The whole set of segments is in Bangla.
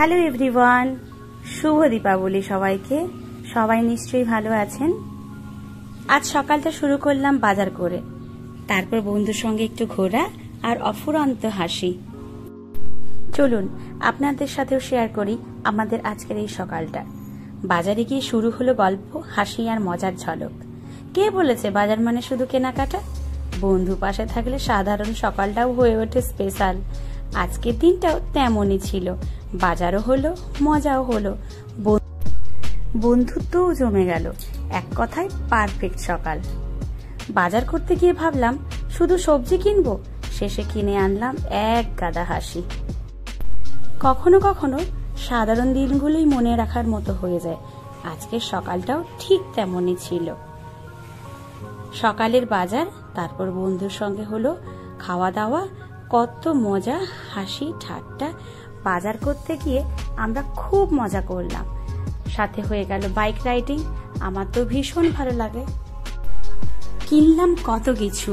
হ্যালো এভরিওয়ান, শুভ দীপাবলি সবাইকে। সবাই নিশ্চয়ই ভালো আছেন। আজ সকালটা শুরু করলাম বাজার করে, তারপর বন্ধুর সঙ্গে একটু ঘোরা আর অফুরন্ত হাসি। চলুন আপনাদের সাথেও শেয়ার করি আমাদের আজকের এই সকালটা। বাজারে গিয়ে শুরু হলো গল্প, হাসি আর মজার ঝলক। কে বলেছে বাজার মানে শুধু কেনাকাটা? বন্ধু পাশে থাকলে সাধারণ সকালটাও হয়ে ওঠে স্পেশাল। আজকের দিনটাও তেমনই ছিল, বাজারও হলো, মজাও হলো, বন্ধুত্বও জমে গেল। এক কথায় পারফেক্ট সকাল। বাজার করতে গিয়ে ভাবলাম শুধু সবজি কিনবো, শেষে কিনে আনলাম এক গাদা হাসি। কখনো কখনো সাধারণ দিনগুলোই মনে রাখার মতো হয়ে যায়। আজকের সকালটাও ঠিক তেমনই ছিল। সকালের বাজার, তারপর বন্ধুর সঙ্গে হলো খাওয়া দাওয়া, কত মজা, হাসি ঠাট্টা। বাজার করতে গিয়ে আমরা খুব মজা করলাম, সাথে হয়ে গেল বাইক রাইডিং। আমার তো ভীষণ ভালো লাগে। কিনলাম কত কিছু,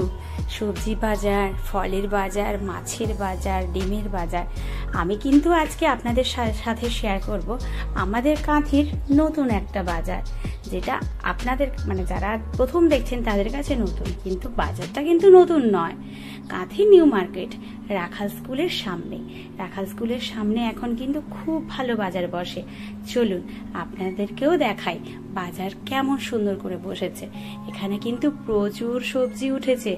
সবজি বাজার, ফলের বাজার, মাছের বাজার, ডিমের বাজার। আমি কিন্তু আজকে আপনাদের সাথে শেয়ার করব আমাদের কাঁথির নতুন একটা বাজার, যেটা আপনাদের মানে যারা প্রথম দেখছেন তাদের কাছে নতুন, কিন্তু বাজারটা কিন্তু নতুন নয়। কাঁথি নিউ মার্কেট, রাখাল স্কুলের সামনে। রাখাল স্কুলের সামনে এখন কিন্তু খুব ভালো বাজার বসে। চলুন আপনাদেরকেও দেখাই বাজার কেমন সুন্দর করে বসেছে। এখানে কিন্তু প্রচুর সবজি উঠেছে,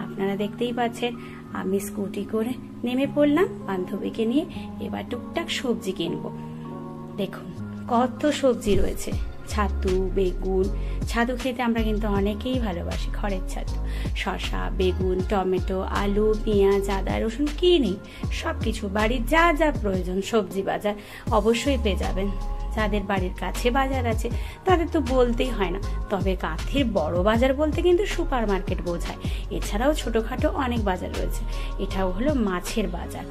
আপনারা দেখতেই পাচ্ছেন। আমি স্কুটি করে নেমে পড়লাম বান্ধবীকে নিয়ে। এবার টুকটাক সবজি কিনবো। দেখুন কত সবজি রয়েছে। ছাতু, বেগুন, ছাতু খেতে আমরা কিন্তু অনেকেই ভালোবাসি, খড়ের ছাতু। শসা, বেগুন, টমেটো, আলু, পেঁয়াজ, আদা, রসুন, কি নেই সবকিছু। বাড়ির যা যা প্রয়োজন সবজি বাজার অবশ্যই পেয়ে যাবেন। যাদের বাড়ির কাছে বাজার আছে তাদের তো বলতেই হয় না। তবে কাঁথির বড় বাজার বলতে কিন্তু সুপার মার্কেট বোঝায়। এছাড়াও ছোটখাটো অনেক বাজার রয়েছে। এটাও হলো মাছের বাজার,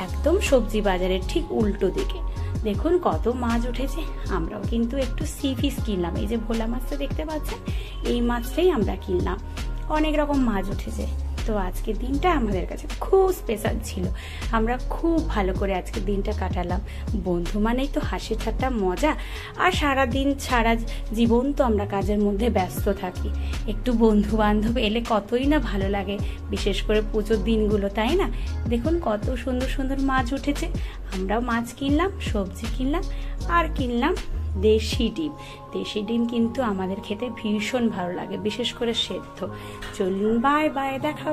একদম সবজি বাজারের ঠিক উল্টো দিকে। দেখুন কত মাছ উঠেছে। আমরাও কিন্তু একটু সি ফিশ কিনলাম। এই যে ভোলা মাছটা দেখতে পাচ্ছেন, এই মাছটাই আমরা কিনলাম। অনেক রকম মাছ উঠেছে। তো আজকের দিনটা আমাদের কাছে খুব স্পেশাল ছিল। আমরা খুব ভালো করে আজকের দিনটা কাটালাম। বন্ধু মানেই তো হাসি ঠাট্টা মজা। আর সারাদিন সারা জীবন তো আমরা কাজের মধ্যে ব্যস্ত থাকি। একটু বন্ধু বান্ধব এলে কতই না ভালো লাগে, বিশেষ করে পুজোর দিনগুলো, তাই না? দেখুন কত সুন্দর সুন্দর মাছ উঠেছে। আমরাও মাছ কিনলাম, সবজি কিনলাম, আর কিনলাম দেশি ডিম। দেশি ডিম কিন্তু আমাদের খেতে ভীষণ ভালো লাগে, বিশেষ করে সেদ্ধ। চলুন বাই বাই, দেখা